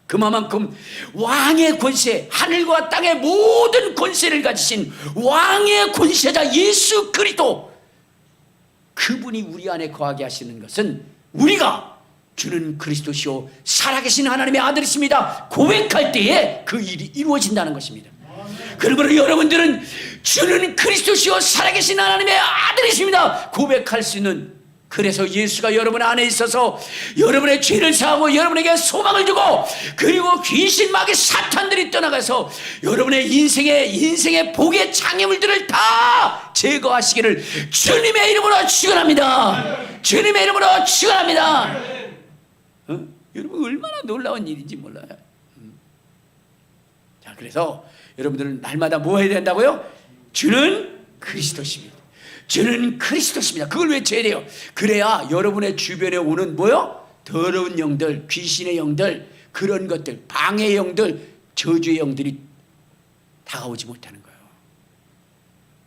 그만큼 왕의 권세, 하늘과 땅의 모든 권세를 가지신 왕의 권세자 예수 그리스도, 그분이 우리 안에 거하게 하시는 것은 우리가 주는 그리스도시요 살아계신 하나님의 아들이십니다 고백할 때에 그 일이 이루어진다는 것입니다. 그러므로 여러분들은 주는 그리스도시요 살아계신 하나님의 아들이십니다 고백할 수 있는, 그래서 예수가 여러분 안에 있어서 여러분의 죄를 사하고 여러분에게 소망을 주고, 그리고 귀신 마귀 사탄들이 떠나가서 여러분의 인생의 복의 장애물들을 다 제거하시기를 주님의 이름으로 축원합니다. 주님의 이름으로 축원합니다. 여러분, 얼마나 놀라운 일인지 몰라요. 자, 그래서 여러분들은 날마다 뭐 해야 된다고요? 주는 그리스도십니다. 주는 그리스도십니다. 그걸 외쳐야 돼요. 그래야 여러분의 주변에 오는 뭐요? 더러운 영들, 귀신의 영들, 그런 것들, 방해의 영들, 저주의 영들이 다가오지 못하는 거예요.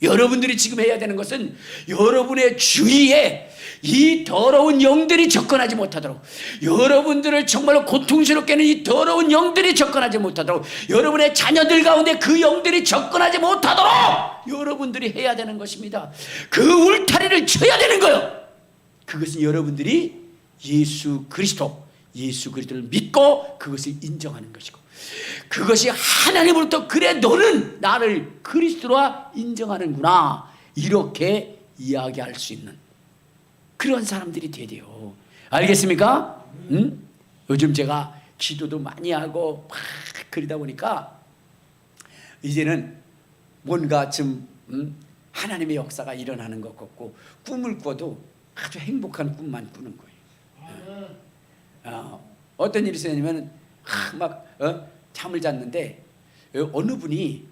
여러분들이 지금 해야 되는 것은 여러분의 주위에 이 더러운 영들이 접근하지 못하도록, 여러분들을 정말로 고통스럽게 하는 이 더러운 영들이 접근하지 못하도록, 여러분의 자녀들 가운데 그 영들이 접근하지 못하도록 여러분들이 해야 되는 것입니다. 그 울타리를 쳐야 되는 거예요. 그것은 여러분들이 예수 그리스도를 믿고 그것을 인정하는 것이고, 그것이 하나님으로부터 그래 너는 나를 그리스도라 인정하는구나, 이렇게 이야기할 수 있는 그런 사람들이 돼야 돼요. 알겠습니까? 요즘 제가 기도도 많이 하고 막 그러다 보니까 이제는 뭔가 좀 하나님의 역사가 일어나는 것 같고, 꿈을 꿔도 아주 행복한 꿈만 꾸는 거예요. 어떤 일이 있었냐면 잠을 잤는데 어느 분이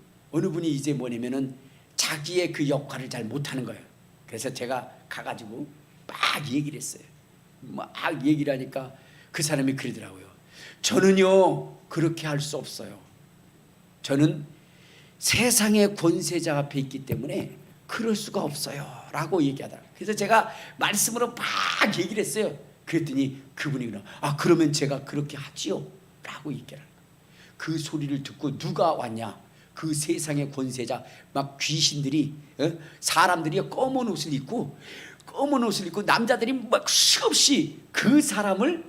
이제 뭐냐면은 자기의 그 역할을 잘 못하는 거예요. 그래서 제가 가가지고 막 얘기를 했어요. 막 얘기를 하니까 그 사람이 그러더라고요. 저는요 그렇게 할 수 없어요. 저는 세상의 권세자 앞에 있기 때문에 그럴 수가 없어요 라고 얘기하더라고요. 그래서 제가 말씀으로 막 얘기를 했어요. 그랬더니 그분이 그러면 제가 그렇게 하지요 라고 얘기하는 거예요. 그 소리를 듣고 누가 왔냐, 그 세상의 권세자 막 귀신들이, 사람들이 검은 옷을 입고 남자들이 막 수없이 그 사람을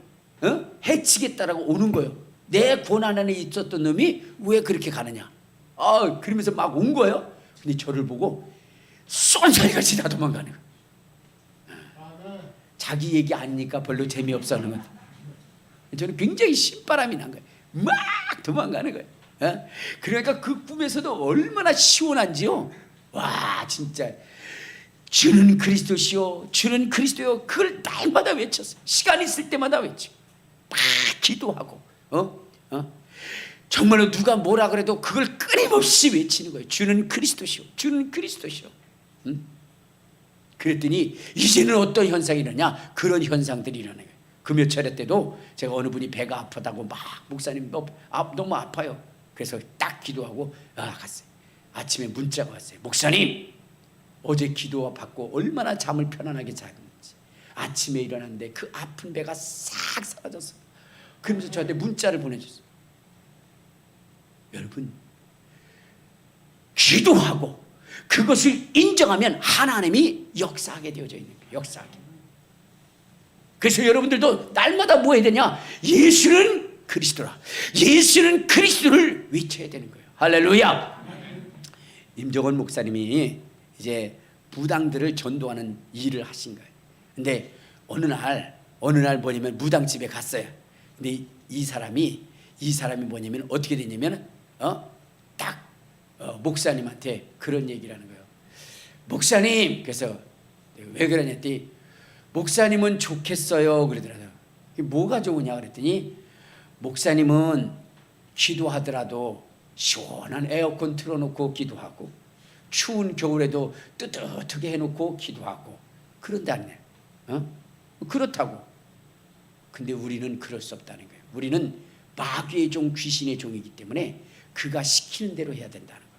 해치겠다라고 오는 거예요. 내 권한 안에 있었던 놈이 왜 그렇게 가느냐, 그러면서 막 온 거예요. 근데 저를 보고 쏜살이같이 다 도망가는 거예요. 자기 얘기 아니니까 별로 재미없어 하는 거예요. 저는 굉장히 신바람이 난 거예요. 막 도망가는 거예요. 그러니까 그 꿈에서도 얼마나 시원한지요. 와, 진짜 주는 그리스도시요, 주는 그리스도요, 그걸 날마다 외쳤어요. 시간 있을 때마다 외쳐 막 기도하고 정말로 누가 뭐라 그래도 그걸 끊임없이 외치는 거예요. 주는 그리스도시요, 주는 그리스도시요. 그랬더니 이제는 어떤 현상이 일어나냐, 그런 현상들이 일어나요. 그 몇 차례 때도 제가 어느 분이 배가 아프다고 막 목사님 너무 아파요. 그래서 딱 기도하고 갔어요. 아침에 문자가 왔어요. 목사님, 어제 기도 받고 얼마나 잠을 편안하게 잤는지 아침에 일어났는데 그 아픈 배가 싹 사라졌어요. 그러면서 저한테 문자를 보내줬어요. 여러분, 기도하고 그것을 인정하면 하나님이 역사하게 되어져 있는 거예요. 역사하게. 그래서 여러분들도 날마다 뭐 해야 되냐, 예수는 그리스도라, 예수는 그리스도를 외쳐야 되는 거예요. 할렐루야. 임종원 목사님이 이제 무당들을 전도하는 일을 하신 거예요. 근데 어느 날 뭐냐면 무당집에 갔어요. 근데 이 사람이 뭐냐면 어떻게 됐냐면 목사님한테 그런 얘기를 하는 거예요. 목사님, 그래서 왜 그러냐 했더니 목사님은 좋겠어요 그러더라고요. 뭐가 좋으냐 그랬더니 목사님은 기도하더라도 시원한 에어컨 틀어놓고 기도하고 추운 겨울에도 뜨뜻하게 해놓고 기도하고 그런다네. 그렇다고. 근데 우리는 그럴 수 없다는 거예요. 우리는 마귀의 종, 귀신의 종이기 때문에 그가 시키는 대로 해야 된다는 거예요.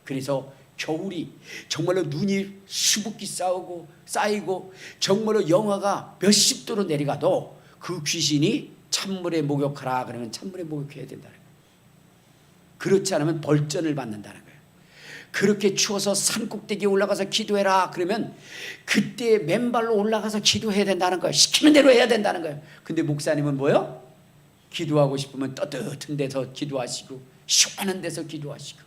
그래서 겨울이 정말로 눈이 수북히 쌓이고 정말로 영하가 몇십 도로 내려가도 그 귀신이 찬물에 목욕하라 그러면 찬물에 목욕해야 된다는 거예요. 그렇지 않으면 벌전을 받는다는 거예요. 그렇게 추워서 산꼭대기에 올라가서 기도해라 그러면 그때 맨발로 올라가서 기도해야 된다는 거예요. 시키는 대로 해야 된다는 거예요. 근데 목사님은 뭐요? 기도하고 싶으면 따뜻한 데서 기도하시고 시원한 데서 기도하시고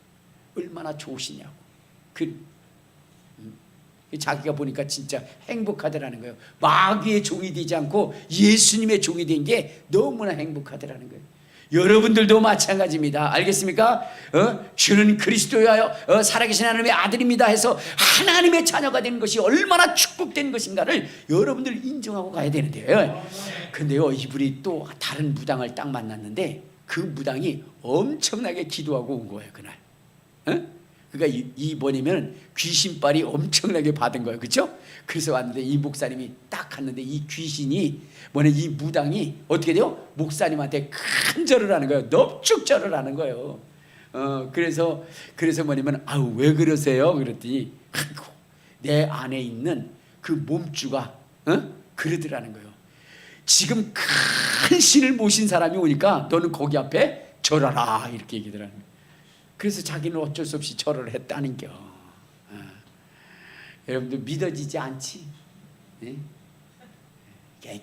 얼마나 좋으시냐고. 자기가 보니까 진짜 행복하더라는 거예요. 마귀의 종이 되지 않고 예수님의 종이 된 게 너무나 행복하더라는 거예요. 여러분들도 마찬가지입니다. 알겠습니까? 주는 그리스도여 살아계신 하나님의 아들입니다 해서 하나님의 자녀가 되는 것이 얼마나 축복된 것인가를 여러분들 인정하고 가야 되는데요. 근데요, 이분이 또 다른 무당을 딱 만났는데 그 무당이 엄청나게 기도하고 온 거예요, 그날. 그러니까 이 뭐냐면 귀신빨이 엄청나게 받은 거예요. 그렇죠? 그래서 왔는데 이 목사님이 딱 갔는데 이 귀신이 이 무당이 어떻게 돼요? 목사님한테 큰 절을 하는 거예요. 넙죽 절을 하는 거예요. 그래서 뭐냐면 왜 그러세요? 그랬더니 내 안에 있는 그 몸주가 그러더라는 거예요. 지금 큰 신을 모신 사람이 오니까 너는 거기 앞에 절하라 이렇게 얘기더라는 거예요. 그래서 자기는 어쩔 수 없이 절을 했다는 겨. 여러분들 믿어지지 않지? 네?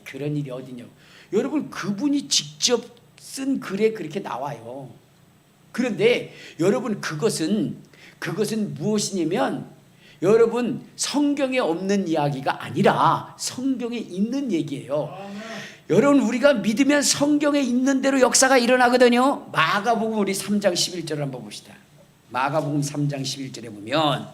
그런 일이 어디냐고. 여러분 그분이 직접 쓴 글에 그렇게 나와요. 그런데 여러분 그것은 무엇이냐면 여러분 성경에 없는 이야기가 아니라 성경에 있는 얘기예요. 여러분 우리가 믿으면 성경에 있는 대로 역사가 일어나거든요. 마가복음 우리 3장 11절을 한번 봅시다. 마가복음 3장 11절에 보면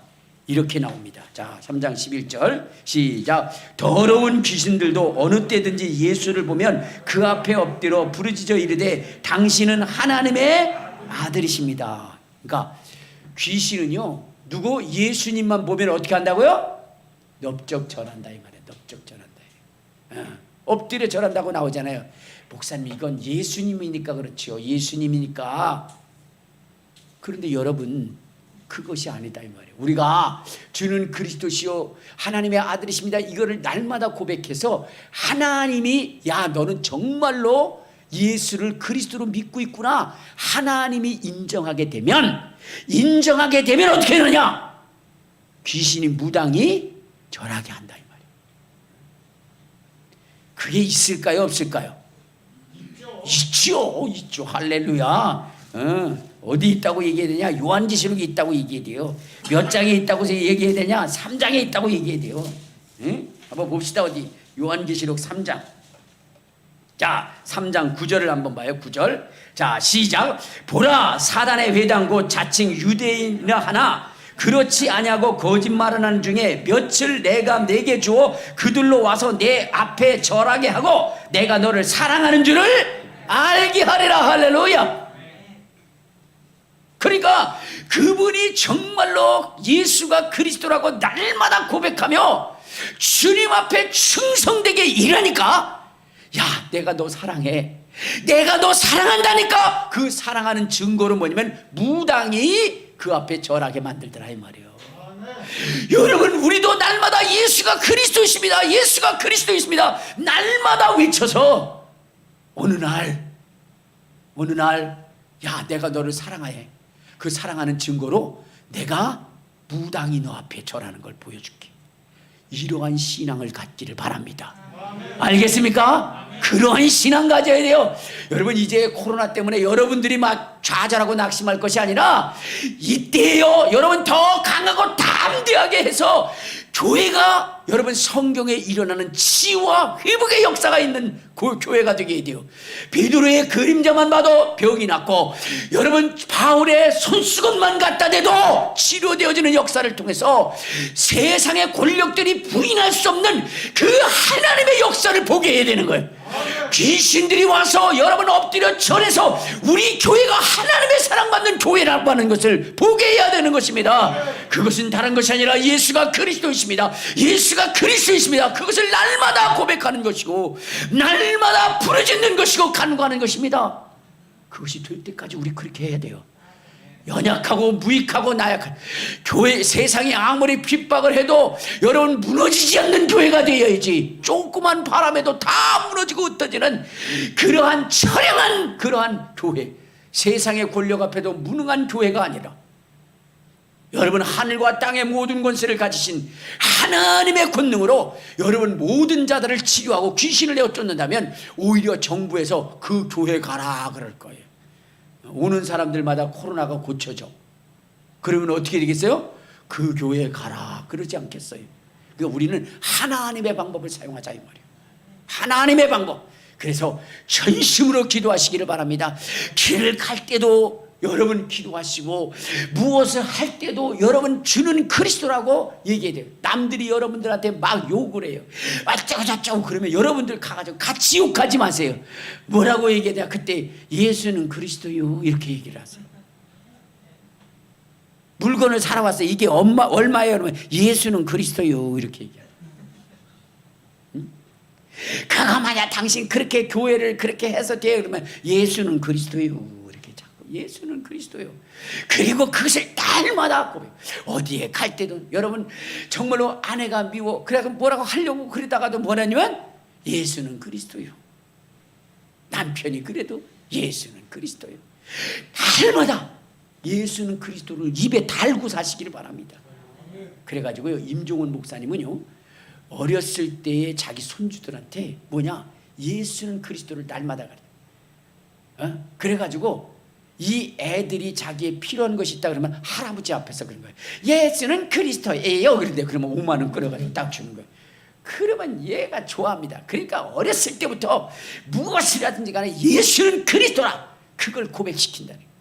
이렇게 나옵니다. 자, 3장 11절 시작. 더러운 귀신들도 어느 때든지 예수를 보면 그 앞에 엎드려 부르짖어 이르되 당신은 하나님의 아들이십니다. 그러니까 귀신은요 누구? 예수님만 보면 어떻게 한다고요? 넓적 절한다 이 말이에요. 넓적 절한다. 엎드려 절한다고 나오잖아요. 목사님 이건 예수님이니까 그렇지요. 예수님이니까. 그런데 여러분 그것이 아니다 이 말이에요. 우리가 주는 그리스도시요 하나님의 아들이십니다 이거를 날마다 고백해서 하나님이 야 너는 정말로 예수를 그리스도로 믿고 있구나 하나님이 인정하게 되면 어떻게 되느냐? 귀신이 무당이 절하게 한다 이 말이에요. 그게 있을까요 없을까요? 있죠. 할렐루야. 어디 있다고 얘기해야 되냐? 요한계시록에 있다고 얘기해야 돼요. 몇 장에 있다고 얘기해야 되냐? 3장에 있다고 얘기해야 돼요. 한번 봅시다. 어디? 요한계시록 3장. 자, 3장 9절을 한번 봐요. 9절. 자, 시작. 보라, 사단의 회당 곧 자칭 유대인이라 하나 그렇지 아니하고 거짓말하는 중에 며칠 내가 내게 주어 그들로 와서 내 앞에 절하게 하고 내가 너를 사랑하는 줄을 알게 하리라. 할렐루야. 그러니까 그분이 정말로 예수가 그리스도라고 날마다 고백하며 주님 앞에 충성되게 일하니까 야 내가 너 사랑해 내가 너 사랑한다니까 그 사랑하는 증거로 뭐냐면 무당이 그 앞에 절하게 만들더라 이 말이에요. 여러분 우리도 날마다 예수가 그리스도이십니다 예수가 그리스도이십니다 날마다 외쳐서 어느 날 야 내가 너를 사랑해 그 사랑하는 증거로 내가 무당이 너 앞에 절하는 걸 보여줄게. 이러한 신앙을 갖기를 바랍니다. 알겠습니까? 그러한 신앙 가져야 돼요. 여러분 이제 코로나 때문에 여러분들이 막 좌절하고 낙심할 것이 아니라 이때요 여러분 더 강하고 담대하게 해서 교회가 여러분 성경에 일어나는 치유와 회복의 역사가 있는 그 교회가 되게 돼요. 베드로의 그림자만 봐도 병이 낫고 여러분 바울의 손수건만 갖다 대도 치료되어지는 역사를 통해서 세상의 권력들이 부인할 수 없는 그 하나님의 역사를 보게 해야 되는 거예요. 귀신들이 와서 여러분 엎드려 절해서 우리 교회가 하나님의 사랑받는 교회라고 하는 것을 보게 해야 되는 것입니다. 그것은 다른 것이 아니라 예수가 그리스도이십니다. 예수가 그리스도이십니다. 그것을 날마다 고백하는 것이고 날마다 부르짖는 것이고 간구하는 것입니다. 그것이 될 때까지 우리 그렇게 해야 돼요. 연약하고 무익하고 나약한 교회 세상이 아무리 핍박을 해도 여러분 무너지지 않는 교회가 되어야지. 조그만 바람에도 다 무너지고 흩어지는 그러한 처량한 그러한 교회 세상의 권력 앞에도 무능한 교회가 아니라 여러분 하늘과 땅의 모든 권세를 가지신 하나님의 권능으로 여러분 모든 자들을 치유하고 귀신을 내어 쫓는다면 오히려 정부에서 그 교회 가라 그럴 거예요. 오는 사람들마다 코로나가 고쳐져. 그러면 어떻게 되겠어요? 그 교회에 가라 그러지 않겠어요? 그러니까 우리는 하나님의 방법을 사용하자 이 말이에요. 하나님의 방법. 그래서 전심으로 기도하시기를 바랍니다. 길을 갈 때도 여러분 기도하시고 무엇을 할 때도 여러분 주는 그리스도라고 얘기해야 돼요. 남들이 여러분들한테 막 욕을 해요. 어쩌고저쩌고 그러면 여러분들 가가지고 같이 욕하지 마세요. 뭐라고 얘기해야 돼요? 그때 예수는 그리스도요 이렇게 얘기를 하세요. 물건을 사러 왔어요. 이게 얼마예요? 그러면 예수는 그리스도요 이렇게 얘기해요. 그가 만약 당신 그렇게 교회를 그렇게 해서 돼요 그러면 예수는 그리스도요 예수는 그리스도요. 그리고 그것을 날마다 고백. 어디에 갈 때도 여러분 정말로 아내가 미워 그래서 뭐라고 하려고 그러다가도 뭐라냐면 예수는 그리스도요. 남편이 그래도 예수는 그리스도요. 날마다 예수는 그리스도를 입에 달고 사시기를 바랍니다. 그래가지고요 임종원 목사님은요 어렸을 때에 자기 손주들한테 뭐냐, 예수는 그리스도를 날마다 가르쳐. 그래가지고 이 애들이 자기의 필요한 것이 있다 그러면 할아버지 앞에서 그런 거예요. 예수는 그리스도예요. 그런데 그러면 5만 원 끌어가지고 딱 주는 거예요. 그러면 얘가 좋아합니다. 그러니까 어렸을 때부터 무엇을 하든지 간에 예수는 그리스도라, 그걸 고백시킨다는 거예요.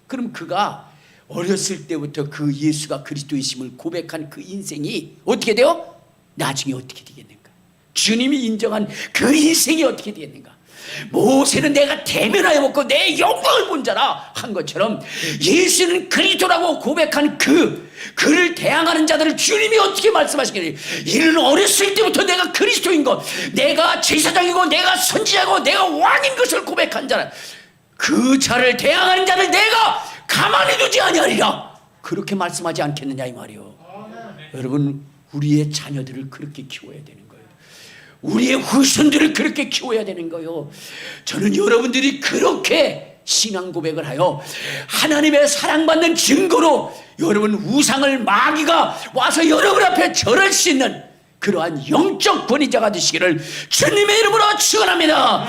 그럼 그가 어렸을 때부터 그 예수가 그리스도이심을 고백한 그 인생이 어떻게 돼요? 나중에 어떻게 되겠는가? 주님이 인정한 그 인생이 어떻게 되겠는가? 모세는 내가 대면하여 먹고 내 영광을 본 자라 한 것처럼 예수는 그리스도라고 고백한 그를 대항하는 자들을 주님이 어떻게 말씀하시겠니? 이는 어렸을 때부터 내가 그리스도인 것, 내가 제사장이고 내가 선지자고 내가 왕인 것을 고백한 자라, 그 자를 대항하는 자를 내가 가만히 두지 아니하리라, 그렇게 말씀하지 않겠느냐 이 말이요. 여러분, 우리의 자녀들을 그렇게 키워야 되는 거예요. 우리의 후손들을 그렇게 키워야 되는 거예요. 저는 여러분들이 그렇게 신앙 고백을 하여 하나님의 사랑받는 증거로 여러분 우상을 마귀가 와서 여러분 앞에 절할 수 있는 그러한 영적 권위자가 되시기를 주님의 이름으로 축원합니다.